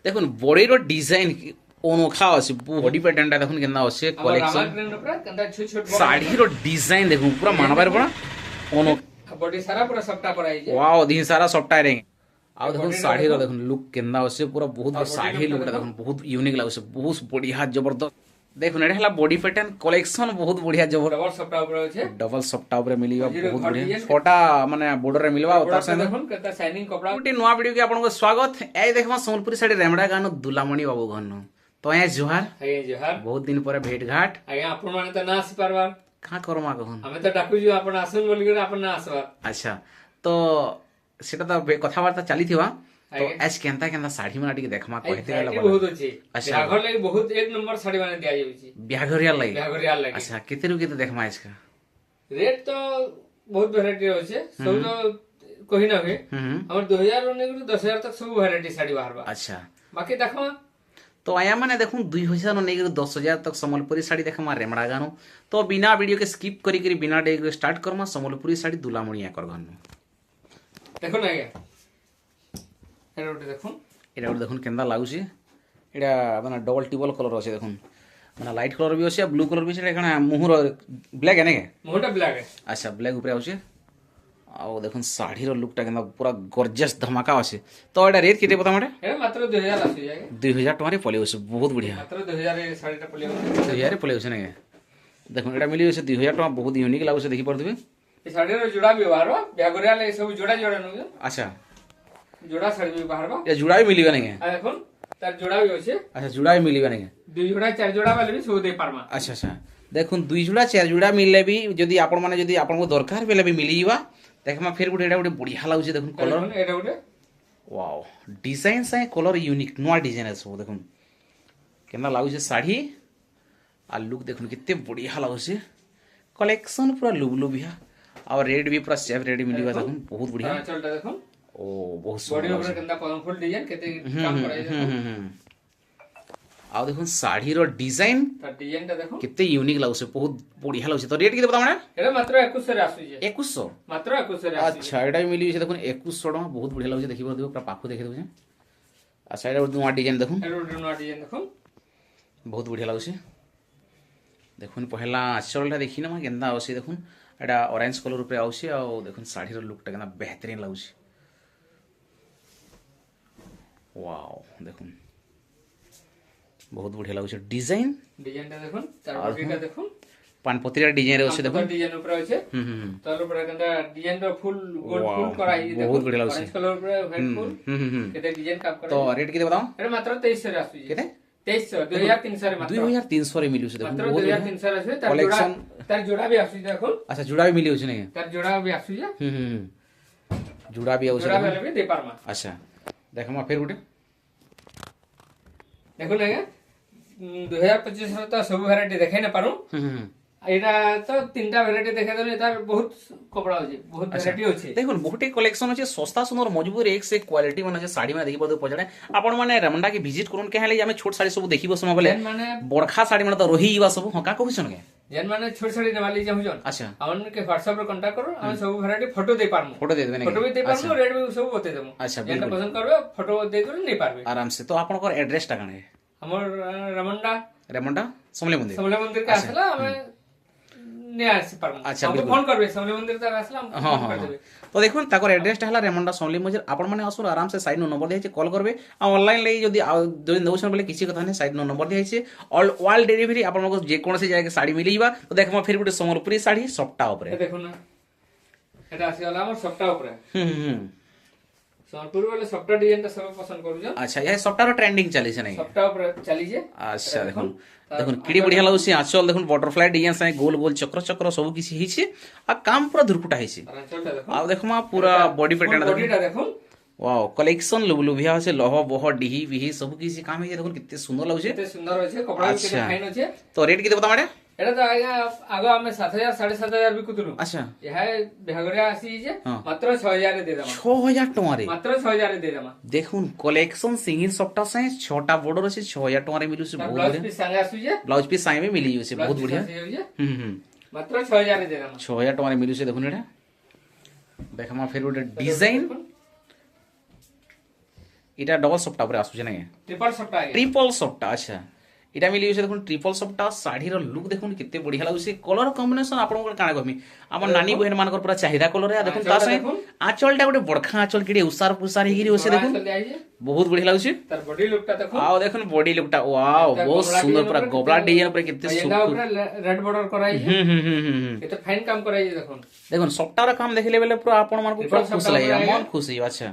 দেখুন বডির ডিজাইন অনोखा আছে বডি প্যাটার্নটা দেখুন কেনা আছে কলেকশন শাড়ির ডিজাইন দেখুন পুরা মানবার পড়া অনো बॉडी सारा पूरा सपटा पर आई वाओ दिन सारा सफ्टा रे ଆଉ ଦେଖୁନ୍ ଶାଢ଼ୀର ଦେଖୁନ୍ ଲୁକ୍ କେନ୍ତା ଅଛି ପୁରା ବହୁତ ଶାଢ଼ୀ ଲୁକ୍ଟା ଦେଖୁନ୍ ବହୁତ ୟୁନିକ୍ ଲାଗୁଛି ବହୁତ ବଢିଆ ଜବରଦସ୍ତ ଦେଖୁନ୍ ଏଟା ହେଲା ବଡି ପ୍ୟାଟର୍ନ କଲେକ୍ସନ ବହୁତ ବଢିଆ ଜବର डबल सपटा ऊपर আছে ଡବଲ ସପ୍ଟା ଉପରେ ମିଳିବ ବହୁତ ବଢିଆ ଛୋଟା ମାନେ ବର୍ଡରରେ ମିଳିବ ଆଉ ତାର ସାଙ୍ଗେ देखुन केता शाइनिंग कपड़ा ଗୋଟେ ନୂଆ ଭିଡିଓ କି ଆପଣଙ୍କୁ ସ୍ୱାଗତ ଏଇ ଦେଖମା ସମ୍ବଲପୁରୀ ଶାଢ଼ୀ ରେମଡା ଗାନ ଦୁଲାମଣି ବାବୁ ଘନ ତ ଏ ଜୁହାର ଆଜ୍ଞା ଜୁହାର ବହୁତ ଦିନ ପରେ ଭେଟ ଘାଟ ଆଜ୍ଞା ଆପଣ ମାନେ ତ ନା ଆସି ପାରବାର କାଁ କରମା କହନ୍ ଆମେ ତ ଡାକୁଛୁ ଆପଣ ଆସୁନ ବୋଲି କରି ଆପଣ ନା ଆସିବାର ଆଚ୍ଛା ତ ସେଟା ତ କଥାବାର୍ତ୍ତା ଚାଲିଥିବା तो आज केंता केंता साड़ी माना टिके देखमा कहते गला बहुत अछि बिहाघर लागि बहुत एक नंबर साड़ी माने दिया जाउछि बिहाघरिया लागि बिहाघरिया लागि अच्छा केते रुके तो देखमा इसका रेट तो बहुत वैरायटी होছে सब तो कहि ना है हमर 2000 ने 10000 तक सब वैरायटी साड़ी बाहरबा अच्छा बाकी देखमा तो आया माने देखूं 2000 ने 10000 तक सम्बलपुरी साड़ी देखमा रेमड़ा गानो तो बिना वीडियो के स्किप करी करी बिना डे स्टार्ट करमा सम्बलपुरी साड़ी दुलामणिया कर गानो देखो ना आज्ञा एटा देखुन केंदा लाଗୁଛି एटा माने डबल टिबल कलर আছে দেখুন মানে লাইট कलर भी আছে ब्लू कलर भी আছে এখানে মুহুর ব্ল্যাক है নেকে মুহুটা ব্ল্যাক है अच्छा ब्लैक ऊपर আছে ଆଉ দেখুন শাড়ির লুকটা কেন্দা পুরা গর্জিয়াস ধমাকা আছে তো এটা রেট কেতে পতা মাটে এটা মাত্র 2000 আসি যায় 2000 টাকা রে পলে আছে বহুত বঢ়িয়া মাত্র 2000 এর শাড়িটা পলে আছে 2000 রে পলে আছে নেকে দেখুন এটা মিলি আছে 2000 টাকা বহুত ইউনিক লাগুছে দেখি পড়তবে এই শাড়ির জোড়া ব্যবহার ব্যাগরিয়া লাগে সব জোড়া জোড়া নউ अच्छा जोड़ा साड़ी भी बाहर बा ये जुड़ा भी मिलिबा नहीं आ देखो तार जोड़ा भी होছে अच्छा जुड़ा भी मिलिबा नहीं दुई जोड़ा चार जोड़ा वाले भी सब दे पारमा अच्छा अच्छा देखुन दुई जुड़ा चार जुड़ा मिलले भी जदी आपण माने जदी आपण को दरकार बेले भी मिलिबा देखमा फिर गुटे एटा गुटे बढ़िया लाଗୁଛି देखुन कलर एटा गुटे वाओ डिजाइन से कलर यूनिक नोआ डिजाइन है सब देखुन केना लाଗୁଛି साड़ी आ लुक देखुन कितने बढ़िया लाଗୁଛି कलेक्शन पूरा लुबलुबिया और रेड भी पूरा सेफ रेड मिलिबा देखुन बहुत बढ़िया चलता देखो ओ बहुत बॉडी ऊपर केंदा कलरफुल डिजाइन केते काम कराई आ देखो साड़ी रो डिजाइन त डिजाइन ता देखो कितने यूनिक लाଗୁছে बहुत बढ़िया लाଗୁছে तो रेट किते पता माने एटा मात्र 2100 रे आसु जे 2100 मात्र 2100 रे आसु अच्छा एटा भी मिली छै देखो 2100 टका बहुत बढ़िया लाଗୁছে देखि परदिबो पूरा पाखु देखि देबो अच्छा एटा नवा डिजाइन देखो एटा नवा डिजाइन देखो बहुत बढ़िया लाଗୁছে देखुन पहला आचलटा देखि ना केंदा आउसी देखुन एटा ऑरेंज कलर ऊपर आउसी आ देखुन साड़ी रो लुकटा केना बेहतरीन लाଗୁଛି वाओ देखुन बहुत बढ़िया लाଗୁছে डिजाइन डिजाइन ता देखुन तार बॉडीटा देखुन पानपत्रीर डिजाइन रे আছে দেখুন डिजाइन ऊपर আছে तार ऊपर केंदा डिजाइन रो फुल गोल फुल कराई देखो बहुत बढ़िया लाଗୁছে ऑरेंज कलर ऊपर व्हाइट फुल केते डिजाइन काम करे तो रेट किते बताओ एटा मात्र 2300 रे आसु जे केते 2300 2300 रे मात्र 2300 रे मिलियो से देखो मात्र 2300 रे आसु तार जोड़ा भी आसु देखो अच्छा जुड़ा भी मिलियो छै नहीं तार जोड़ा भी आसु जे जुड़ा भी आउ जोड़ा वाले भी दे पारमा अच्छा देखमा फिर गुटे देखो ना 2025 रो तो सब वैरायटी देखाई ना पारू एटा तो तीनटा वैरायटी देखा दले तार बहुत कपड़ा होचे बहुत वैरायटी होचे देखो बहुटे कलेक्शन होचे सस्ता सुंदर मजबूर एक से क्वालिटी माने जे साड़ी में देखि पड़ो पछड़े आपण माने रमंडा के विजिट करून के हेले हम छोट साड़ी सब देखिबो सम बोले माने बड़खा साड़ी माने तो रही जीवा सब हका कहछन के जेन माने छोट साड़ी नेवाली जाहु जन अच्छा हमन के WhatsApp रे कांटेक्ट करो हम सब वैरायटी फोटो दे पारमु फोटो दे देबे फोटो भी दे पारमु रेट भी सब बते देमु अच्छा जेन पसंद करबे फोटो दे कर नहीं पारबे आराम से तो आपण को एड्रेस टा काने हमर रेमंडा समले मंदिर का आसला हमें ने आसी पारमु अच्छा फोन करबे समले मंदिर तक आसला हां हां तो देखुन ताकर एड्रेस हला रेमंडा समली मजर आपण माने असुर आराम से साइड नो नंबर दिया कॉल करबे आ ऑनलाइन ले जदी जदी नौसन बोले किसी कथा नै साइड नो नंबर दिया छै ऑल ऑल डिलीवरी आपण को जे कोन से जाके साड़ी मिली जीवा तो देखमा फिर गुटे समलपुरी साड़ी सप्ता ऊपर देखो ना एटा आसी वाला हमर सप्ता ऊपर सोनपुर वाले सप्ता डिजाइन तो सब पसंद करू छ अच्छा ये सप्ता रो ट्रेंडिंग चली छै नै सप्ता ऊपर चली छै अच्छा देखुन देखुन किडी बढ़िया लागु छै आचल देखुन बटरफ्लाई डिजाइन से गोल गोल चक्र चक्र सब किसी ही छै आ काम पूरा धुरकुटा है छै आ देखमा पूरा बॉडी पैटर्न देखो वाओ कलेक्शन लुबलुबिया से लह बह डिही बिही सब किसी काम है देखुन कितने सुंदर लागु छै कितने सुंदर होय छै कपड़ा भी कितने फाइन होय छै तो रेट किते बता माडे एटा तो आगे आगो हमें 7000 7500 बिकुतलु अच्छा यह बेहगरिया आसी जे मात्र 6000 रे दे देमा 6000 टका रे मात्र 6000 रे दे देमा देखुन कलेक्शन सिंगल सप्ता से छोटा बॉर्डर से 6000 टका रे मिलु से बहुत ब्लाउज पीस संगे आसु जे ब्लाउज पीस संगे में मिली से बहुत बढ़िया मात्र 6000 रे दे देमा 6000 टका रे मिलु से देखुन एटा देखमा फिर उटे डिजाइन এটা ডবল সফটা উপরে আসুছে না ट्रिपल सप्टा आगे ट्रिपल सफ्टा अच्छा এটা মিলি যাচ্ছে দেখুন ট্রিপল সফটা শাড়ির লুক দেখুন কেতে বঢ়িয়া লাগুছে কলর কম্বিনেসন আপনার কাଣା কমি আমার নানি বহেন মানকর পুরা চাহিদা কলর দেখুন তার সাথে আঁচলটা গোটে বড়খা আঁচল কেড়ে উসার পুসার হইকি বসে দেখুন चल आइए বহুত বঢ়িয়া লাগুছে तार बॉडी लुकटा देखो আও দেখুন বডি লুকটা ওয়াও বহুত সুন্দর পুরা গোবলা ডিজাইন উপরে কেতে ये সুন্দর ऊपर रेड बॉर्डर कराई ये तो फाइन काम कराई देखो দেখুন সফটার কাম দেখিলে বেলে পুরা আপন মানকু পুরা খুশ লাগে মন খুশ হই আচ্ছা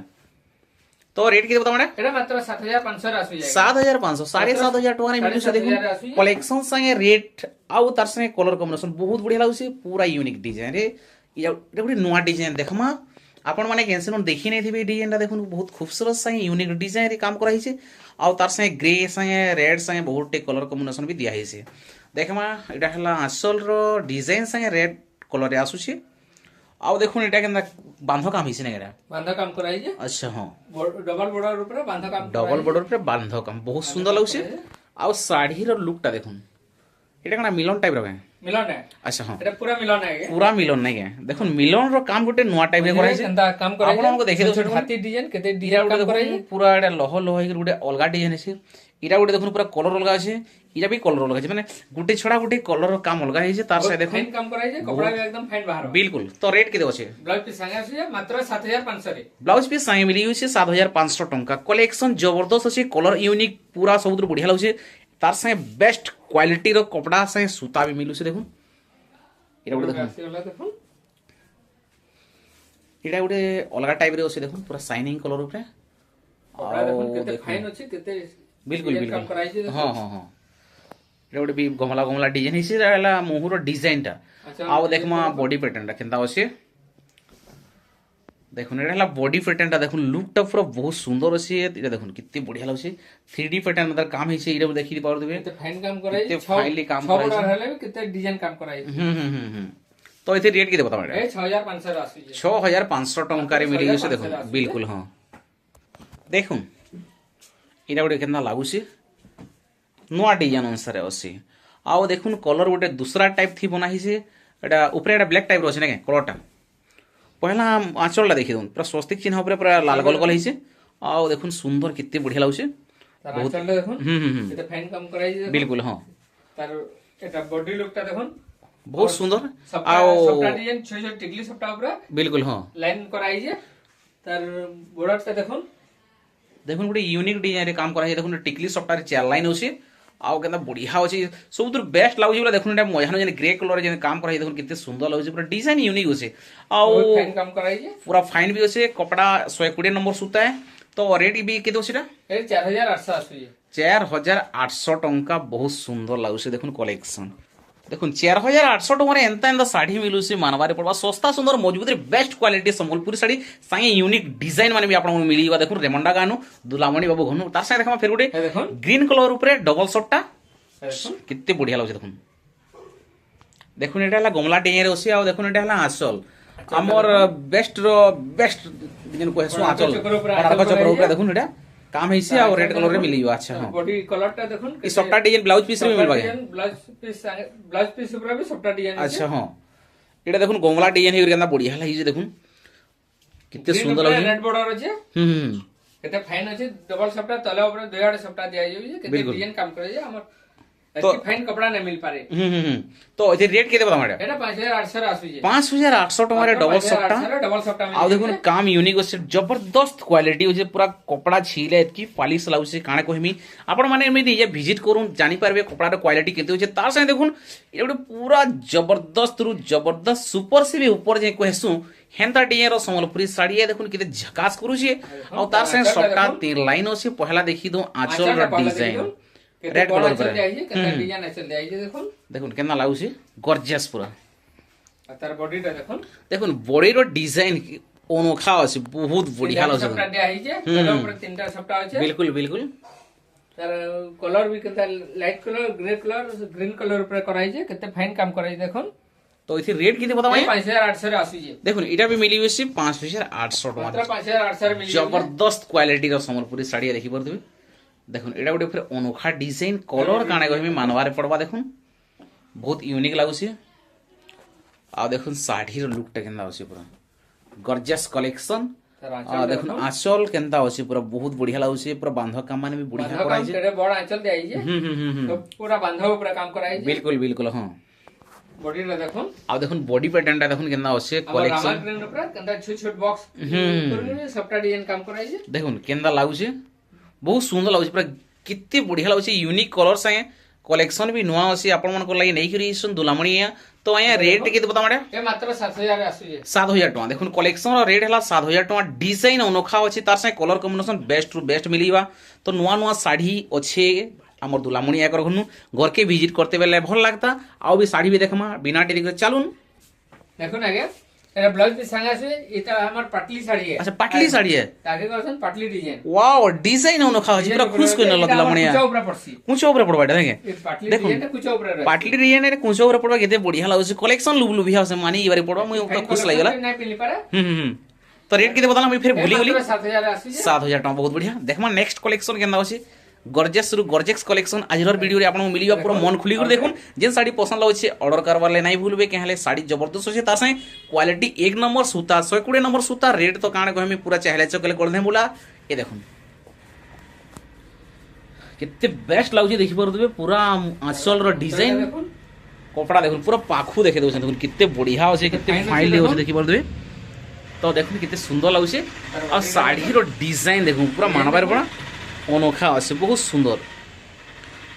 তো রেট কি বতা মানে এটা মাত্র 7500 রে আসি যায় 7500 7500 টাকা মিলুছে দেখুন কলেকশন সঙ্গে রেট আউ তার সঙ্গে কলর কম্বিনেসন বহুত বঢ়িয়া লাগুছে পুরা ইউনিক ডিজাইন রে এটা গোটে নয়া ডিজাইন দেখমা আপন মানে কেনসেন দেখি নাই থিবে ডিজাইনটা দেখুন বহুত খুবসুরত সঙ্গে ইউনিক ডিজাইন রে কাম করা হইছে আউ তার সঙ্গে গ্রে সঙ্গে রেড সঙ্গে বহুত टे কলর কম্বিনেসন भी दिया হইছে দেখমা এটা হলা আসল র ডিজাইন সঙ্গে রেড কলর রে আসুছে আউ দেখুন এটা কেন বান্ধ কাম হইছে না এটা बांधा काम कराई जे আচ্ছা হ্যাঁ डबल बॉर्डर ऊपर बांधा काम ডবল বর্ডর উপরে বান্ধ কাম বহুত সুন্দর লাগুছে আউ শাড়ির লুকটা দেখুন এটা কেন মিলন টাইপ র मिलन है আচ্ছা হ্যাঁ এটা পুরা মিलन है পুরা মিলন নাই দেখুন মিলন র কাম গোটে নয়া টাইপ রে করা হইছে एंदा काम कराई ଆପଣଙ୍କୁ ଦେଖେଇ ଦଉଛୁ ଏଠି। हाथी डिजाइन केते এটা डिजाइन ଗୋଟେ काम कराई ଦେଖୁন ପୁରା এটা লহ লহ ହେଇକି ଗୋଟେ ଅଲଗା ডিজাইন আছে এটা ଗୋଟେ দেখুন পুরা কলর অলগা আছে এটা भी কলর অলগা আছে মানে গোটে ছড়া গোটে কলর কাম অলগা ହେଇছে তার সাথে দেখুন फाइन काम कराई जे कपड़ा भी एकदम फाइन बाहर बिल्कुल तो रेट केते আছে ब्लाउज पीस संगे आसी मात्र 7500 रे ব্লাউজ পিস সাইয়ে মিলি হইছে 7500 টঙ্কা কলেকশন জবরদস্ত আছে কলর ইউনিক পুরা ସବୁଠୁ বঢ়িয়া লাগুছে তার সাথে বেস্ট কোয়ালিটি র কপড়া সাথে সুতা भी মিলুছে দেখুন এটা ଗୋଟେ দেখুন आसी वाला देखो এটা ଗୋଟେ ଅଲଗା ଟାଇପ ରେ ଅଛି ଦେଖୁন ପୁରା ସାଇନିଂ କଲର ଉପରେ कपड़ा देखो केते फाइन अछि केते बिल्कुल डिजाइन बिल्कुल काम कराई जे हाँ हाँ हाँ এটা ଗୋଟେ ବି ଗମଲା ଗମଲା ডিজাইন ହେଇଛି এটা ହେଲା ମୁହୁର ডিজাইনটা আচ্ছা, ଆଉ দেখমা বডি প্যাটার্নটা কেনতা আছে দেখুন এটা হলা বডি প্যাটার্নটা দেখুন লুকটা পুরো বহুত সুন্দর আছে এটা দেখুন কিতে বঢ়িয়া লাগুছে 3D প্যাটার্ন তার কাম হইছে এটা দেখি পারবে केते फाइन काम कराई केते finely काम छह कराई बॉर्डर हेले भी केते डिजाइन काम कराई তো এতে রেট কেতে বতা ए 6500 रे आसी जे 6500 টঙ্কারে মিলি গেছে দেখুন বিলকুল হ্যাঁ দেখুন এটা গোটে কেনা লাগুছে নয়া ডিজাইন অনুসারে আছে আও দেখুন কলর গোটে দুসরা টাইপ থি বনা হইছে এটা উপরে এটা ব্ল্যাক টাইপ আছে না কলরটা পহলা আঁচলটা দেখি দেখুন পুরা স্বস্তিক চিহ্ন উপরে পুরা লাল গল গল হইছে আও দেখুন সুন্দর কেতে বঢ়িয়া লাগুছে तार आंचल देखो केते फाइन काम कराई जे বিলকুল হ্যাঁ तार एटा बॉडी लुकटा देखो বহুত সুন্দর सबटा আও सबटा डिजाइन छोटे छोटे टिकली सबटा ऊपर বিলকুল হ্যাঁ लाइन कराई जे तार बॉर्डर देखो দেখুন গোটে ইউনিক ডিজাইন রে কাম করা হইছে দেখুন টিকলি সফটার চার লাইন আছে আও কেনতা বঢ়িয়া আছে ସବୁଠୁ বেস্ট লাগুছে বলে দেখুন এটা মজানো যেন গ্রে কলর যেন কাম করা হইছে দেখুন কেতে সুন্দর লাগুছে পুরা ডিজাইন ইউনিক আছে আও फाइन काम कराई जे पूरा फाइन भी আছে कपड़ा 120 नंबर सूता है तो रेट भी केते আছে ए 4800 आसी जे 4800 टंका बहुत सुंदर लाଗୁছে দেখুন কলেকশন দেখুন 4800 টাকার এন্তা এন্তা শাড়ি মিলুছে মানবারে পড়বা সস্তা সুন্দর মজবুত বেস্ট কোয়ালিটি সম্বলপুরি শাড়ি সাথে ইউনিক ডিজাইন মানে भी আপনার মিলিবা দেখুন রেমন্ডা গানু দুলামণি বাবু ঘনু তার সাথে দেখা ফের গোটে ए देखो গ্রিন কলর উপরে ডবল শটটা देखो কেতে বঢ়িয়া লাগুছে দেখুন দেখুন এটা হলা গমলা ডিজাইন আছে আর দেখুন এটা হলা আসল আমার বেস্ট র বেস্ট যেন কহেসু আচল পড়ার চক্র উপরে দেখুন এটা কাম হইছে আর রেড কলর রে মিলিবা আচ্ছা হ্যাঁ बॉडी कलरटा देखो এই সবটা ডিজাইন ব্লাউজ পিস রে মিলবা ब्लाउज पीस ऊपर भी सबटा डिजाइन আচ্ছা হ্যাঁ এটা দেখুন গমলা ডিজাইন হই কেনতা বঢ়িয়া লাগছে দেখুন কিতে সুন্দর লাগুছে रेड बॉर्डर আছে হুম केते फाइन আছে डबल सबटा तले ऊपर दुई आड़े सबटा दिया जाय केते बिल्कुल। डिजाइन काम करे जे हमर तो- तो फाइन कपड़ा नहीं मिल पारे তো এতে রেট কেতে বলা এটা এটা 5800 রে আসি যে 5800 টাকার ডবল সবটা डबल सबटा ଆଉ ଦେଖୁନ କାମ ୟୁନିକ୍ ଅଛି ଜବରଦସ୍ତ କ୍ୱାଲିଟି ଅଛି ପୁରା କପଡ଼ା ଛିଲେ ଏତକି ପାଲିସ ଲାଗୁଛି କାଣା କହିମି ଆପଣମାନେ ଏମିତି ନିଜେ ଭିଜିଟ୍ କରୁନ୍ ଜାଣିପାରିବେ କପଡ଼ାର କ୍ୱାଲିଟି କେତେ ଅଛି ତାର ସାଙ୍ଗେ ଦେଖୁନ୍ ଏ ଗୋଟେ ପୁରା ଜବରଦସ୍ତରୁ ଜବରଦସ୍ତ ସୁପର ସେ ବି ଉପର ଯାଇ କହେସୁଁ ହେନ୍ତା ଟିଏର ସମ୍ବଲପୁରୀ ଶାଢ଼ୀ ଦେଖୁନ୍ କେତେ ଝକାସ କରୁଛେ ଆଉ ତାର ସାଙ୍ଗେ ସବଟା 3 ଲାଇନ୍ ଅଛି ପହଲା ଦେଖି ଦଉ ଆঁଚଲର ଡିଜାଇନ रेड कलर चल जाय जे केते डिजाइन चल जाय जे देखो দেখুন কেনা লাগুছে গর্জিয়াস পুরা तार बॉडीटा देखो দেখুন বডির ডিজাইন অনोखा আছে বহুত বঢ়িয়া লাগুছে सबटा दिया है जे तले ऊपर तीनटा सबटा আছে बिल्कुल बिल्कुल तार कलर भी केते light colour grey colour green colour ऊपर कराई जे केते फाइन काम कराई देखो তো এতে রেট কেতে বতা ভাই 5800 রে আসি যে দেখুন এটা भी মিলি বেশি 5800 টাকা मात्र 5800 रे मिल জবরদস্ত কোয়ালিটির সম্বলপুরি শাড়ি দেখি পারবে দেখুন এটা গোটে ফের অনोखा ডিজাইন কলর কাণে কহিমি মানবারে পড়বা দেখুন বহুত ইউনিক লাগুছে আর দেখুন শাড়ির লুকটা কেনা আছে পুরা গর্জিয়াস কলেকশন ତାର ଆଞ୍ଚଲ দেখুন আঁচল কেনতা আছে পুরা বহুত বঢ়িয়া লাগুছে পুরা বান্ধ কাম মানে বি বঢ়িয়া করা হয়েছে কেড়ে বড় আঁচল দিয়াইছে তো পুরা বান্ধ উপরে কাম করা হয়েছে বিলকুল বিলকুল হ্যাঁ বডিটা দেখুন আর দেখুন বডি প্যাটার্নটা দেখুন কেনতা আছে কলেকশন রামার গ্রেন উপরে কেনটা ছোট ছোট বক্স করে সবটা ডিজাইন কাম করা হয়েছে দেখুন কেনতা লাগুছে বহুত সুন্দর লাগুছে পুরা কেতে বঢ়িয়া লাগুছে यूनिक कलर সাথে कलेक्शन भी नुआ अच्छी आपण मन लगे नहीं करी दुलामणी तो आया रेट केते बता माडे ए मात्र 7000 आसुजे 7000 टका देखुन कलेक्शन रो रेट हला 7000 टका डिजाइन अनोखा अछि तार से colour combination best to best मिलीबा तो नुआ नुआ साड़ी अच्छे हमर दुलामणी आकर घनु घर के विजिट करते बेले भल लागता आ भी साड़ी भी देखमा बिना टेरी कर चालून देखुन आगे एरा ब्लाउज भी संग आसे इता हमर पटली साड़ी है अच्छा पटली साड़ी है ताके कहसन पटली डिजाइन वाओ डिजाइन अनोखा अछि पूरा खुश कोइ न दुलामणी कुछ ऊपर पड़सी कुछ ऊपर पड़बा देखे ए पटली डिजाइन कुछ ऊपर रहे पाटली डिजाइन रे कुछ ऊपर पड़बा केते बढ़िया लागछ कलेक्शन लुबलुबिया से मानी इबारे पड़बा मुई खुश लागला नहीं पिली पारे तो रेट केते बताला मुई फिर भूली गेली 7000 आसुजे 7000 टका बहुत बढ़िया देखमा नेक्स्ट कलेक्शन केनदा अछि गॉर्जियस रु गॉर्जेक्स कलेक्शन आजर वीडियो रे आपन मिलिबा पूरा मन खुली कर देखुन जेन साड़ी पसंद लागछे ऑर्डर करवार ले नहीं भूलबे के हले साड़ी जबरदस्त होछे तासे क्वालिटी एक नंबर सूता 120 नंबर सूता रेट तो काणे कहमी पूरा चाहले चकले कर दे बोला ए देखुन कितने बेस्ट लागछे देखि परदबे पूरा आंचल रो डिजाइन कपड़ा देखुन पूरा पाखु देखे दोछन देखुन कितने बढ़िया होछे कितने फाइन होछे देखि परदबे तो देखुन कितने सुंदर लागछे आ साड़ी रो डिजाइन देखुन पूरा मानबार पड़ा अनोखा আছে बहुत सुंदर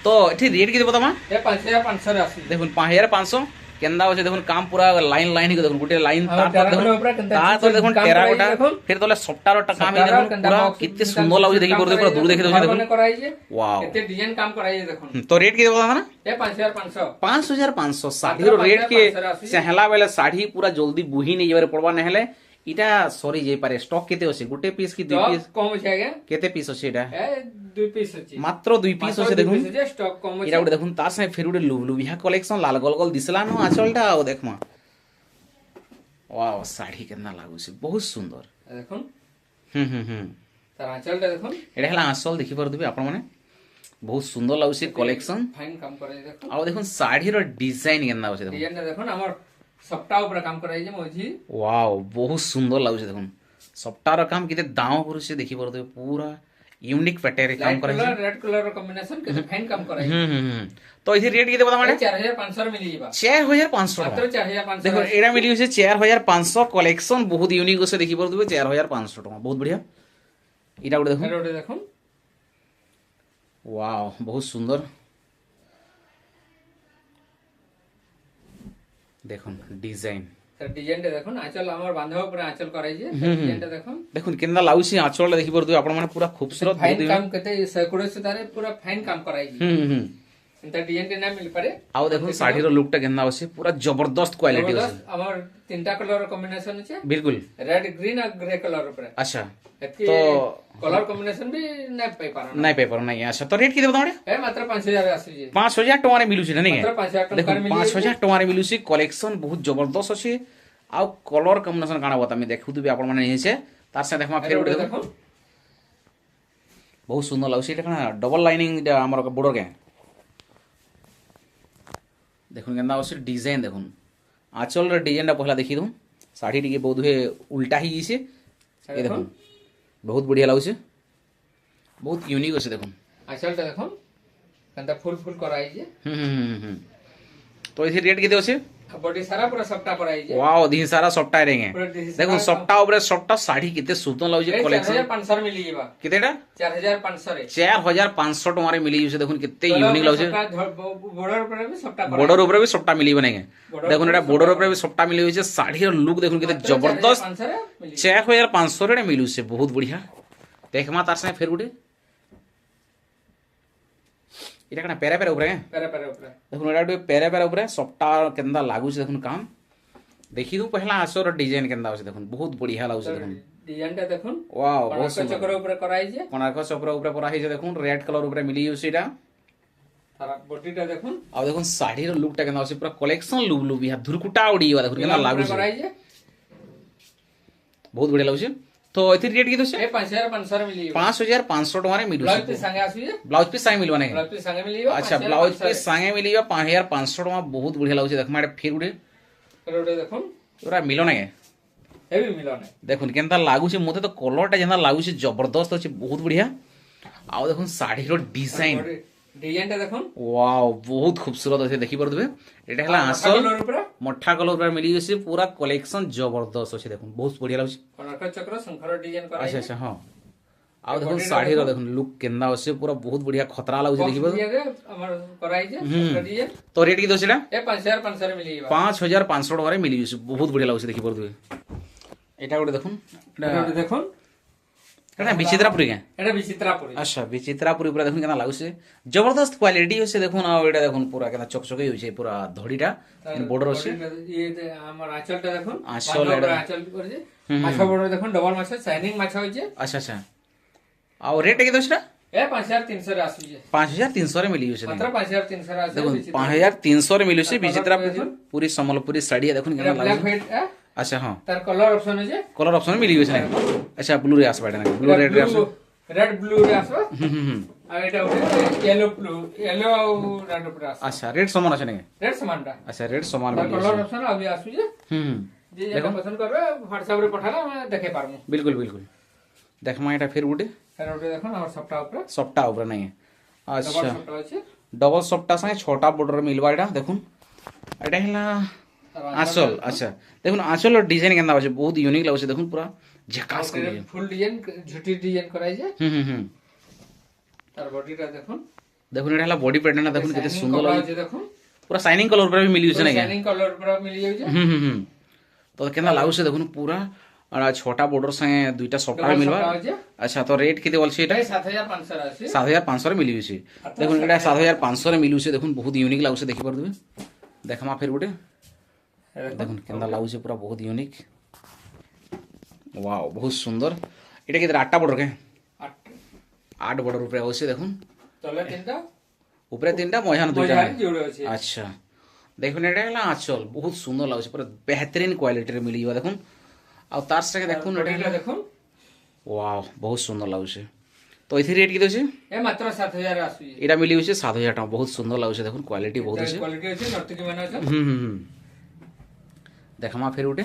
तो एठी रेट केते बतामा ए 5500 रे आसी देखुन 5500 केंदा होছে দেখুন কাম পুরা লাইন লাইন के देखुन गुटे लाइन तार देखुन टेराकोटा फिर तले सफ्टार टाका में देखुन पूरा कितने सुंदर लागै देखि परदे पूरा दूर देखे देखुन वाओ कितने डिजाइन काम कराइए देखुन तो रेट केते बतामा ना ए 5500 5500 साड़ी रो रेट के चहला बेले साड़ी पूरा जल्दी बुही नहीं जेबारे पड़बा न हेले इटा सॉरी जे पारे स्टॉक केते होसे गुटे पीस की दुई पीस कम होছে आगे केते पीस होसे इटा ए दुई पीस होছে मात्र दुई पीस होसे देखुन स्टॉक कम होছে इटा गुटे देखुन तार से फिर गुटे लुबलुबिया कलेक्शन लाल गोल गोल दिसला न आचलटा ओ देखमा वाओ साड़ी केतना लागुसे बहुत सुंदर देखुन तार आंचलटा देखुन एटा हला आंचल देखि परदबे आपण माने बहुत सुंदर लागुसे कलेक्शन फाइन काम करे देखुन आ देखुन साड़ी रो डिजाइन केतना होसे देखुन डिजाइन देखुन हमर सप्ताह ऊपर काम कराई जे मोजी वाओ बहुत सुंदर लागुसे देखुन सप्ताह काम किते दाम करूसे देखि परदे पूरा यूनिक पैटर्न काम कराई कलर रेड कलर रो कॉम्बिनेशन के फाइन काम कराई तो इथे रेट केते बता माने 4500 रे मिली जेबा 4500 मात्र 4500 देखो एरा मिली होसे 4500 कलेक्शन बहुत यूनिक होसे देखि परदे 4500 टका बहुत बढ़िया इटा गुटे देखो वाओ बहुत सुंदर देखुन डिजाइन डिजाइन देखुन आंचल हमर बांधव ऊपर आंचल कराई जे डिजाइन देखुन देखुन केनदा लाउसी आंचल देखि परदु आपण माने पूरा खूबसूरत फाइन काम कते 100 सुतारे पूरा फाइन काम कराई जे इंता डिजाइन के ना मिल पारे आउ देखुन साड़ी रो लुकटा केनदा होसे पूरा जबरदस्त क्वालिटी होसे हमर तीनटा कलर रो कॉम्बिनेशन छै बिल्कुल रेड ग्रीन और ग्रे कलर ऊपर अच्छा तो कलर कॉम्बिनेशन भी नहीं पाई नहीं अच्छा तो रेट केते बता माने ए मात्र 5000 आसी जे 5000 टका रे मिलुसी नहीं मात्र 5000 टका रे मिलुसी 5000 टका रे मिलुसी कलेक्शन बहुत जबरदस्त अछि आ कलर कॉम्बिनेशन काना बता मैं देखुतबे आपण माने छै तार से देखमा फेर देखो बहुत सुंदर लागुसी एटा काना डबल लाइनिंग हमर बॉर्डर के देखुन केनदा होसे डिजाइन देखुन आंचल रे डिजाइन पहला देखि दू साड़ी टिके बहुत हे उल्टा ही जिसे ए देखुन बहुत बढ़िया लागुसे बहुत यूनिक होसे देखुन आंचलटा देखुन कंता फुल फुल कराई जे तो इसे रेट केते होसे बॉडी सारा पूरा सप्टा कराई जे वाओ दिन सारा सप्टा रहेंगे देखुन सप्टा ऊपर सप्टा साड़ी किते सुंदर लागुसे कलेक्शन 4500 मिली जेबा केतेटा 4500 रे 4500 टका रे मिली जसे देखुन किते यूनिक लागुसे बॉर्डर ऊपर भी सप्टा बॉर्डर ऊपर भी सप्टा मिली बनेगे देखुन एटा बॉर्डर ऊपर भी सप्टा मिली होइसे साड़ी रो लुक देखुन किते जबरदस्त 4500 रे मिलुसे बहुत बढ़िया देखमा तार से फेर गुटे इटा कना पेरा पेरा ऊपर देखुन एटा पेरा पेरा ऊपर सप्टा केंदा लागु छै देखुन काम देखि दू पहला आसर डिजाइन केंदा होसे देखुन बहुत बढ़िया लागु छै देखुन डिजाइनटा देखुन वाओ बहुत सुंदर चक्र ऊपर कराई जे कोणार्क चक्र ऊपर करा है जे देखुन रेड कलर ऊपर मिली होसे इटा तारा बॉडीटा देखुन आ देखुन साड़ी रो लुकटा केंदा होसे पूरा कलेक्शन लुबलुबिया धुरकुटा उडीवा देखुन केंदा लागु छै कराई जे बहुत बढ़िया लागु छै तो इथि रेट की दोसे 5500 मिली 5500 टका रे मिलु ब्लाउज पे संगे आसी जे ब्लाउज पीस संगे मिलवा नहीं ब्लाउज पे संगे मिली अच्छा ब्लाउज पीस संगे मिली 5500 टका बहुत बढ़िया लागु छै देखमा फिर उडे देखुन पूरा मिलो नहीं हे भी मिलो नहीं देखुन केनता लागुचे मते तो कलरटा जेनता लागुचे जबरदस्त अछि बहुत बढ़िया आउ देखुन साड़ी रो डिजाइन डिजाइन टा देखो वाओ बहुत खूबसूरत अछि देखि परदबे एटा हला आसल कलर ऊपर मठा कलर पर मिली जैसे पूरा कलेक्शन जबरदस्त अछि देखुन बहुत बढ़िया लागुचे कनक चक्र शंकर डिजाइन करा अच्छा अच्छा हां आउ देखुन साड़ी रो देखुन लुक केनदा अछि पूरा बहुत बढ़िया खतरा लागुचे देखि परदबे हमर कराई जे डिजाइन तो रेट की दोसेला ए 5500 मिली 5500 टका रे मिली जैसे बहुत बढ़िया लागुचे देखि परदबे एटा गोटे देखुन एटा देखो एटा विचित्रापुरी के एटा विचित्रापुरी अच्छा विचित्रापुरी पूरा देखुन केना लागुचे जबरदस्त क्वालिटी होसे देखुन आ एटा देखुन पूरा केना चकचकै होइछे पूरा धड़ीटा बॉर्डर अछि ये हमर आंचल टा देखो आंचल आंचल कर जे माछा बॉर्डर देखो डबल माछा शाइनिंग माछा होइछे अच्छा अच्छा आ रेट के दोसरा ए 5300 रे आसु जे 5300 रे मिली जैसे मात्र 5300 रे आसु देखुन 5300 रे मिली जैसे विचित्रापुरी पूरी सम्बलपुरी साड़ी देखुन केना ब्लैक लागुचे व्हाइट अच्छा हां तार कलर ऑप्शन है जे कलर ऑप्शन मिली जैसे अच्छा ब्लू रे आसबा ना ब्लू रेड रे आसबा रेड ब्लू रे आसबा आ एटा येलो ब्लू येलो रेड ऊपर आसबा अच्छा रेड समान আছে নাকি रेड समान टा अच्छा रेड समान तार मिली कलर ऑप्शन अभी आसु जे जे जेटा पसंद करबे WhatsApp रे पठाला मैं देखे पारमु बिल्कुल बिल्कुल देखमा एटा फिर गुटे फेर ओटे देखो हमर सप्ताह ऊपर सप्टा ऊपर नहीं है अच्छा डबल सप्ताह अछि डबल सप्टा संगे छोटा बॉर्डर मिलवा एटा देखुन एटा हैला आंचल अच्छा देखुन आंचल और डिजाइन केनदा होचे बहुत यूनिक लागो देखुन पूरा झकास कर फुल डिजाइन झुटी डिजाइन कराई जे तार बॉडी टा देखो देखुन एटा हैला बॉडी पैटर्न देखुन केते सुंदर लागो लागो जे देखो पूरा शाइनिंग कलर पर भी मिली होचे ना शाइनिंग कलर ऊपर मिली जाउ जे तो केना लागो से देखुन पूरा और छोटा बॉर्डर संगे दुईटा सप्टा मिलवा अच्छा तो रेट केते बोल छै एटा 7500 आसी 7500 रे मिली होचे देखुन एटा 7500 रे मिली होचे देखुन बहुत यूनिक लागो से देखि पर देबे देखमा फिर गुटे देखुन केंदा लागुचे पूरा बहुत यूनिक वाओ बहुत सुंदर एटा केते आठटा बॉर्डर के 8 बॉर्डर ऊपर होचे देखुन तले तीनटा ऊपर तीनटा मझान दुईटा जोड़े अछि अच्छा देखुन एटा हला आंचल बहुत सुंदर लागुचे पूरा बेहतरीन क्वालिटी रे मिली देखुन आ तार संगे देखुन एटा देखो वाओ बहुत सुंदर लागुचे तो इथि रेट की दोचे ए मात्र 7000 आसु जे एटा मिली होचे 7000 टका बहुत सुंदर लागुचे देखुन क्वालिटी बहुत होचे क्वालिटी अछि नर्तकी माने अछि देखमा फिर उठे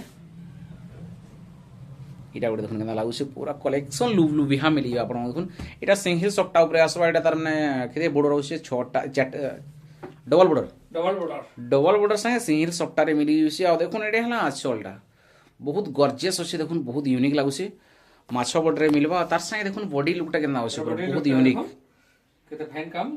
इटा गोटे देखुन केना लागुचे पूरा कलेक्शन लुबलु बिहा मिली आपन देखुन एटा सिंगल सप्टा ऊपर आसबा एटा तार माने केते बॉर्डर होचे 6टा डबल बॉर्डर संगे सिंगल सप्टा रे मिली होचे आ देखुन एटा हला आचलटा बहुत गॉर्जियस होचे देखुन बहुत यूनिक लागुचे माछो बॉर्डर रे मिलबा तार संगे देखुन बॉडी लुकटा केना होचे बहुत यूनिक केते फाइन काम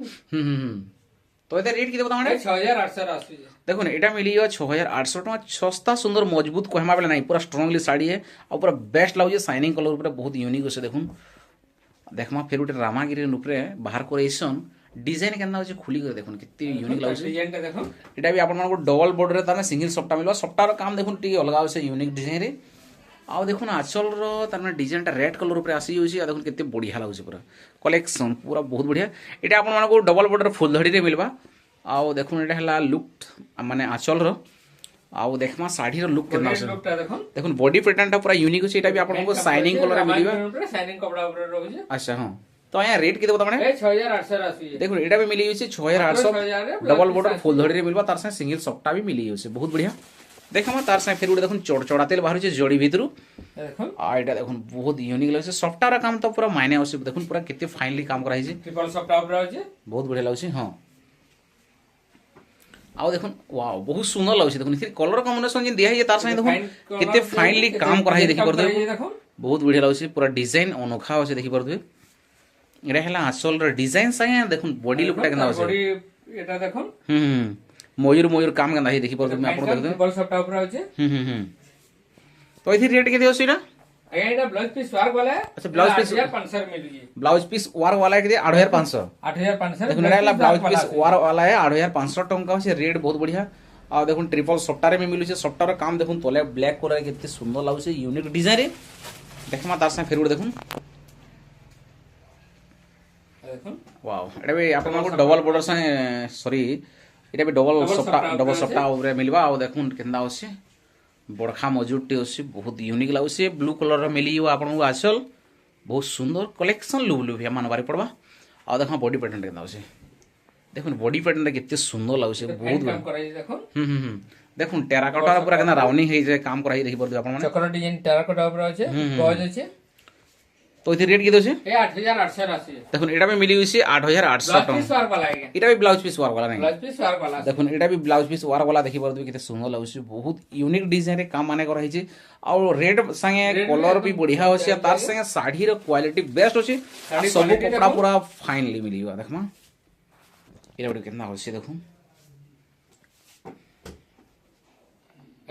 तो एटा रेट किते बता माने 6800 आसु जे देखुन एटा मिली 6800 टका सस्ता सुंदर मजबूत कहमा बेला नहीं पूरा स्ट्रांगली साड़ी है और पूरा बेस्ट लागुचे शाइनिंग कलर ऊपर बहुत यूनिक होचे देखुन देखमा फिर उटे रामागिरी ऊपर बाहर करेसन डिजाइन केना होचे खुली कर देखुन कितनी यूनिक लागुचे डिजाइन टा देखो एटा भी आपन को डबल बॉर्डर रे ताने सिंगल सप्टा मिलबा सप्टार काम देखुन टी अलगा होचे यूनिक डिजाइन रे आ देखुन आचल रो ताने डिजाइन टा रेड कलर ऊपर आसी होची आ देखुन कितने बढ़िया लागुचे पूरा कलेक्शन पूरा बहुत बढ़िया एटा आपन को डबल बॉर्डर फुल धड़ी रे मिलबा आ देखुन एटा हला लुक माने आचल रो आ देखमा साड़ी रो लुक केना लुक टा देखो देखुन बॉडी पैटर्न टा पूरा यूनिक होची एटा भी आपन को शाइनिंग कलर रे मिलबा शाइनिंग कपड़ा ऊपर रहउजे अच्छा हां तो यहाँ रेट किते बता माने ए 6800 आसु जे देखो एटा भी मिली होची 6800 डबल बॉर्डर फुल धड़ी रे मिलबा तार से सिंगल सप्टा भी मिली होची बहुत बढ़िया देखमा तार से फिर देखुन चढ़चढ़ा तेल बाहर होची जड़ी भीतरु देखो आ एटा देखुन बहुत यूनिक लागছে सफ्टा रा काम तो पूरा मायने होची देखुन पूरा कितने फाइनली काम करा हिची ट्रिपल सप्ताह ऊपर होचे बहुत बढ़िया लागছে हां आओ देखुन वाओ बहुत सुंदर लागছে देखुन इथि कलर कॉम्बिनेशन जे दिया है तार से देखुन कितने फाइनली काम करा है देखि पर देखो बहुत बढ़िया लागছে पूरा डिजाइन अनोखा होছে देखि पर एटा हला आंचल रो डिजाइन संगे देखुन बॉडी लुकटा केना होছে बॉडी एटा देखो मयूर काम केना है देखि पर मैं आपन देखते ट्रिपल सप्ताह ऊपर होचे तो इथि रेट के दियो सीना एटा ब्लाउज पीस वर्क वाला है अच्छा ब्लाउज पीस 8500 मिलुजी ब्लाउज पीस वर्क वाला के 8500 8500 देखुन एटा ब्लाउज पीस वर्क वाला है 8500 टंका होছে रेट बहुत बढ़िया आ देखुन ट्रिपल सप्टा रे में मिलुचे सप्टा रो काम देखुन तले ब्लैक कलर केते सुंदर लागुचे यूनिक डिजाइन रे देखमा तार से फेर देखुन देखुन वाओ एटा भी आपन को डबल बॉर्डर से सॉरी एटा भी डबल सप्टा ऊपर मिलबा आ देखुन केंदा होছে बड़खा मजूरटे होছে बहुत यूनिक लागुचे ब्लू कलर रो मिली आपन को आसल बहुत सुंदर कलेक्शन लुबलुबिया मानबारे पड़बा आ देखा बॉडी पैटर्न केंदा होছে देखुन बॉडी पैटर्न कितने सुंदर लागुचे बहुत काम कराई देखो দেখুন টেরাকোটার পুরা কেন রাউন্ডিং হয়েছে কাম করা দেখি পারবে আপনার চক্র ডিজাইন টেরাকোটা উপরে আছে গজ আছে তো এতে রেট কি দেছে এ 8800 আছে দেখুন এটা মিলি হইছে 8800 ব্লাউজ টাকা পিস ওয়ার্ক वाला है এটা ব্লাউজ পিস ওয়ার্ক वाला নাই ব্লাউজ পিস ওয়ার্ক वाला দেখুন এটা ব্লাউজ পিস ওয়ার্ক वाला দেখি পারবে কেতে সুন্দর লাগুছে বহুত ইউনিক ডিজাইন রে কাম মানে করা হইছে আর রেড संगे কলর भी बढ़िया আছে তার संगे শাড়ির কোয়ালিটি বেস্ট আছে সব কপড়া পুরা ফাইনলি মিলিবা দেখমা এটা বড় কেনা হইছে দেখুন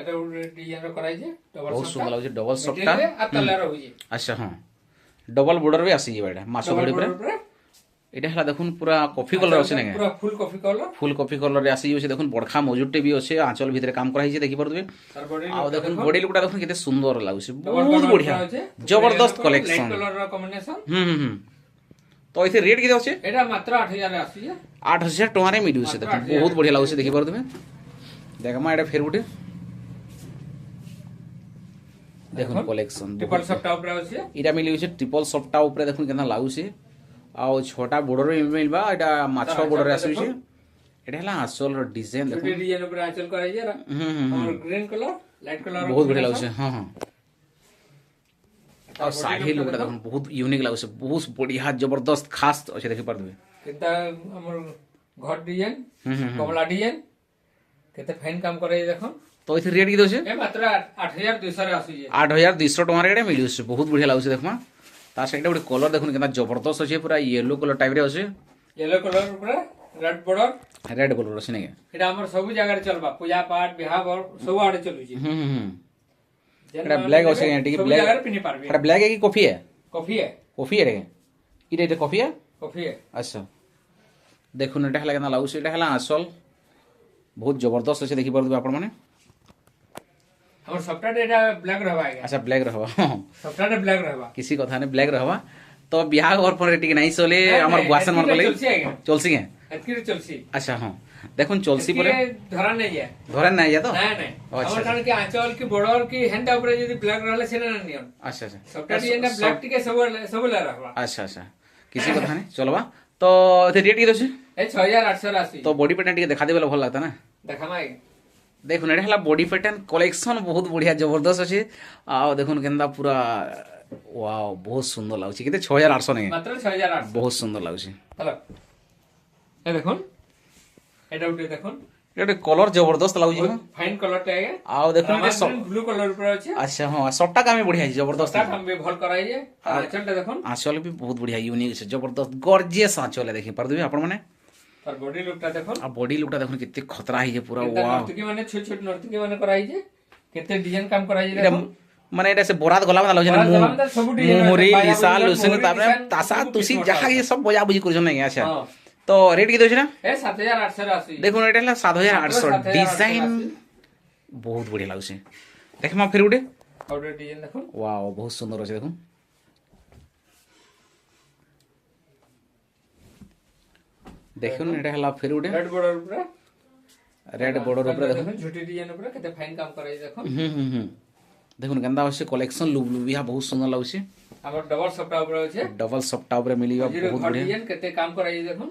এটা ডিজাইন করাইছে ডবল বহুত সুন্দর লাগুছে ডবল শপটা আর তলার হইছে আচ্ছা হ্যাঁ ডবল বর্ডর भी আসি যাবে এটা মাছ বডি পুরা এটা হলা দেখুন পুরা কফি কলর আছে না পুরা ফুল কফি কলর ফুল কফি কলর রে আসি যাচ্ছে দেখুন বড়খা মজুরটে भी আছে আঁচল ভিতরে কাম করা হইছে দেখি পারবে আর দেখুন বডি লুকটা দেখুন কেতে সুন্দর লাগুছে বহুত বঢ়িয়া জবরদস্ত কালেকশন কলর কম্বিনেশন তো এতে রেট কেতে আছে এটা মাত্র 8000 রে আসি 8000 টাকা রে মিলুছে দেখুন বহুত বঢ়িয়া লাগুছে দেখি পারবে দেখমা এটা ফের উঠে দেখুন কালেকশন ট্রিপল সফট উপরে আছে এটা মিলি হচ্ছে ট্রিপল সফটটা উপরে দেখুন কেনা লাগুছে আর ছটা বর্ডর মিলবা এটা মাছ বর্ডর আসুছে এটা হলা আসল ডিজাইন দেখুন ডিজাইন উপরে আঁচল করাইছে আর গ্রিন কালার লাইট কালার বহুত বঢ়িয়া লাগুছে হ্যাঁ হ্যাঁ আর শাড়ি লুকটা দেখুন বহুত ইউনিক লাগুছে বহুত বঢ়িয়া জবরদস্ত খাস আছে দেখি পারবে কিন্তু আমার ঘর ডিজাইন কমলা ডিজাইন কেতে ফাইন কাম করাইছে দেখুন তো এতে রেট কি দছে এ মাত্র 8200 রে আসুছে 8200 টাকা রে মিলুছে বহুত বঢ়িয়া লাগুছে দেখমা তার সাইডে ଗୋଟେ কলর দেখুন কেনা জবরদস্ত আছে পুরা ইয়েলো কলর টাইপ রে আছে येलो कलर উপরে রেড বর্ডর রেড কলর আছে নাকি এটা আমার সব জায়গায় চলবা পূজা পাঠ বিবাহ সব আড়ে চলুছি এটা ব্ল্যাক আছে এটি কি ব্ল্যাক জায়গায় পিনি পারবে এটা ব্ল্যাক है कि कॉफी है কফি है कॉफी है এটা কফি है কফি है আচ্ছা দেখুন এটা হলা কেনা লাগুছে এটা হলা আসল বহুত জবরদস্ত আছে দেখি পারবে আপন মানে আমার সফটওয়্যার এটা ব্ল্যাক रहबा है আচ্ছা ব্ল্যাক रहबा সফটওয়্যার ব্ল্যাক रहबा किसी কথা নাই ব্ল্যাক रहबा তো বিয়াহ ঘর পরে টিকে নাই চলে আমার বুয়াসন মন কলে চলছি কে এতকি চলছি আচ্ছা হ্যাঁ দেখুন চলছি পরে ধরা নাই যায় ধরেন নাই যা তো না না আমার কারণ কি আঁচল কি বর্ডর কি হ্যান্ড উপরে যদি ব্ল্যাক रहले সেটা না নিয়ম আচ্ছা আচ্ছা সফটওয়্যার ডিজাইনটা ব্ল্যাক টিকে সব रहबा আচ্ছা আচ্ছা किसी কথা নাই চলবা তো এতে রেট কি দছে এই 6800 আসি তো বডি প্যাটার্ন টিকে দেখা দেবেলে ভালো লাগতা না দেখামাই দেখুন এটা হলা বডি প্যাটার্ন কলেকশন বহুত বঢ়িয়া জবরদস্ত আছে আর দেখুন কেন্দা পুরা ওয়াও বহুত সুন্দর লাগুছে কিন্তু 6800 নেই মাত্র 6800 বহুত সুন্দর লাগুছে হ্যালো এই দেখুন এটা উঠে দেখুন এটা কলর জবরদস্ত লাগুছে ফাইন কলরটা আগে আর দেখুন এটা সব ব্লু কলর উপরে আছে আচ্ছা হ্যাঁ সবটা কামে বঢ়িয়া আছে জবরদস্ত তার কাম ভাল করাইছে আর আঁচলটা দেখুন আঁচল भी बहुत बढ़िया यूनिक আছে জবরদস্ত গর্জিয়াস আঁচল দেখি পার দিবে আপন মানে আর বডি লুকটা দেখুন আর বডি লুকটা দেখুন কেতে খতরা হইছে পুরা ওয়াও নর্তকি মানে ছোট ছোট নর্তকি মানে করাইছে কেতে ডিজাইন কাম করাইছে এটা দেখুন মানে এটা সে বরাত গলা মানে লাগুছে না মুহুরি লিসা লুসিন তারপরে তাসা তুসি যাহা কি সব বজা বুঝি করছ না আচ্ছা তো রেট কি দছে না এ 7800 আসি দেখুন এটা হলা 7800 ডিজাইন বহুত বঢ়িয়া লাগুছে দেখমা ফের উঠে আউটার ডিজাইন দেখুন ওয়াও বহুত সুন্দর আছে দেখুন দেখুন এটা হলা ফের উঠে রেড বর্ডার উপরে রেড বর্ডার উপরে দেখুন ঝুটি ডিজাইন উপরে কেতে ফাইন কাম করাইছে দেখুন দেখুন কেন্দা আছে কলেকশন লুবলুবিয়া বহুত সুন্দর লাগুছে আমার ডবল সফটওয়্যার উপরে আছে ডবল সফটটা উপরে মিলিবা বহুত ঘর বঢ়িয়া ডিজাইন কেতে কাম করাইছে দেখুন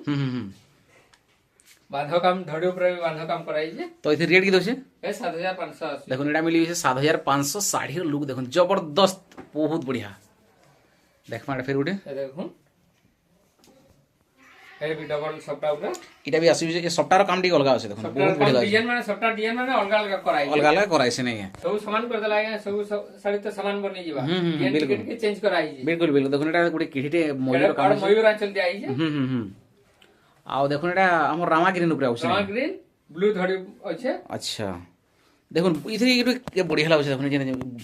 বাঁধ কাম ধড়ি উপরে বাঁধ কাম করাইছে তো এতে রেট কি দছে এ 7500 আসি দেখুন এটা মিলি হইছে 7500 শাড়ির লুক দেখুন জবরদস্ত বহুত বঢ়িয়া দেখমা এটা ফের উঠে এই দেখুন এই বি ডবল সফটওয়্যার উপরে এটা বি আসি যে সফটটার কাম টি অলগা আছে দেখুন বহুত বঢ়িয়া লাগুছে সফটওয়্যার ডিজাইন মানে অলগা অলগা করাইছে অলগা অলগা করাইছে নাই সব সমান করে দেলা সব শাড়ি তো সমান বনি যাবা বিলকুল কে চেঞ্জ করাইছে বিলকুল বিলকুল দেখুন এটা গোটে কিঠিতে ময়ূর কাম আর আছে ময়ূর আঁচল দি আইছে আও দেখুন এটা আমার রামা গ্রিন উপরে আছে রামা গ্রিন ব্লু ধড়ি আছে আচ্ছা দেখুন ইথে একটু বঢ়িয়া লাগুছে দেখুন যে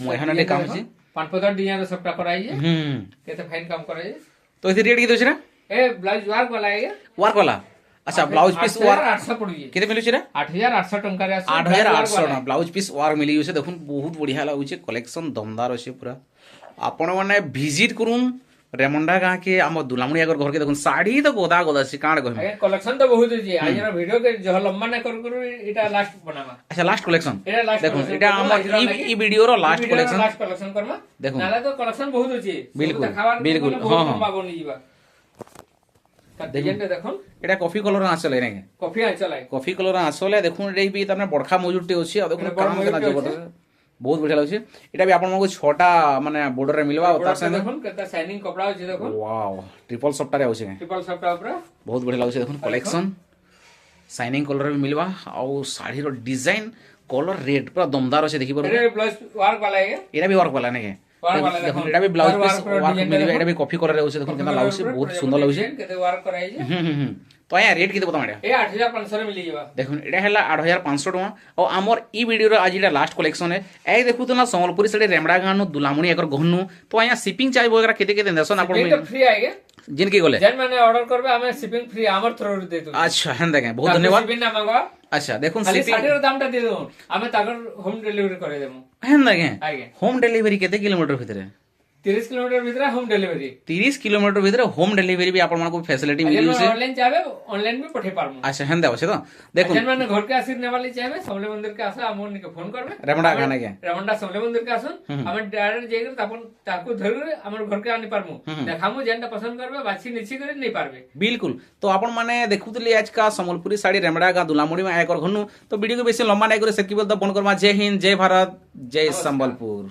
ময়হানাটে কাম আছে পানপদার ডিজাইন সবটা করাইছে কেতে ফাইন কাম করাইছে তো এতে রেট কি দছে না এ ব্লাউজ ওয়ার্ক वाला है ওয়ার্ক वाला আচ্ছা ব্লাউজ পিস ওয়ার্ক 800 পড়িয়ে কেতে মিলুছে না 8800 টাকা রে আছে 8800 না ব্লাউজ পিস ওয়ার্ক মিলি গছে দেখুন বহুত বঢ়িয়া লাগুছে কালেকশন দমদার আছে পুরা আপন মানে ভিজিট করুন রেমন্ডা গাঁ के आम दुलामुनिया घर के देखुन साड़ी तो गोदा गोदा से काण कहम ए कलेक्शन तो बहुत है आज ना वीडियो के जो लंबा ना कर एटा लास्ट बनावा अच्छा लास्ट कलेक्शन एटा लास्ट देखुन एटा आम ई वीडियो रो लास्ट कलेक्शन करमा देखुन नाला तो कलेक्शन बहुत अछि बिल्कुल बिल्कुल हां हां बनी जीवा তার ডিজাইনটা দেখুন এটা কফি কলর আঁচলে নাকি কফি আঁচল আই কফি কলর আঁচলে দেখুন এটা বি তার বড়খা মজুরটি আছে আর দেখুন এটা বড় কাম কেনা মজুরটি জবরদস্ত বহুত বঢ়িয়া লাগুছে এটা বি আপনার ছটা মানে বর্ডরে মিলবা আর তার সাথে দেখুন কেতা শাইনিং কপড়া আছে দেখুন ওয়াও ট্রিপল সফটারে আছে ট্রিপল সফট উপরে বহুত বঢ়িয়া লাগুছে দেখুন কলেকশন শাইনিং কলর বি মিলবা আর শাড়ির ডিজাইন কলর রেড পুরা দমদার আছে দেখি পারবে এটা ব্লাউজ ওয়ার্ক वाला है এটা বি ওয়ার্ক वाला নাকি ওয়ার্ক वाला দেখুন দেখুন এটা বি ব্লাউজ পিস ওয়ার্ক ওয়ার্ক মিলবে এটা বি কফি কলর আছে দেখুন কেনা লাগুছে বহুত সুন্দর লাগুছে কেতে ওয়ার্ক করাইছে তো আয়া রেট কেতে বতাম এটা এ 8500 রে মিলি যাবা দেখুন এটা হেলা 8500 টাকা আর আমার ই ভিডিওর আজ এটা লাস্ট কলেকশন এই দেখুতো না সম্বলপুরি শাড়ি রেমড়া গানু দুলামুনি একর গহনু তো আয়া শিপিং চার্জ বগেরা কেতে কেতে দেसन আপন এটা ফ্রি আইগে जिनकी गले যেন মানে অর্ডার করবে আমি শিপিং ফ্রি আমার থ্রুরে দে দেব अच्छा हेन देखें बहुत धन्यवाद শিপিং না মাগবা अच्छा देखुन খালি शिपिंग শাড়ির দামটা দিয়ে দেব আমি তাকর হোম ডেলিভারি করে দেব हेन देखें আগে होम डिलीवरी केते किलोमीटर भितरे 30 কিলোমিটার ভিতরে হোম ডেলিভারি 30 किलोमीटर भितरे होम डिलीवरी भी आपन मानको फैसिलिटी मिली যেন से অনলাইন যাবে অনলাइन भी পঠে পারমু अच्छा हेन देव छे तो देखुन যেন মানে ঘরকে আসির নেবালি চাইবে সমলে মন্দিরকে আসা আমন নিকে ফোন করবে रेमड़ा गाना के রেমন্ডা সমলে মন্দিরকে আসুন আমি ডাইরেক্ট যাই করে তখন তাকু ধরে আমার ঘরকে আনি পারমু দেখামু যেনটা পছন্দ করবে বাছি নিছি করে নেই পারবে बिल्कुल तो आपन माने देखुतली आज का सम्बलपुरी साड़ी रेमड़ा का दुलामुड़ी में आकर घनु तो वीडियो को बेसी लंबा नहीं करे सेकी बोल तो बन करमा जय हिंद जय भारत जय सम्बलपुर।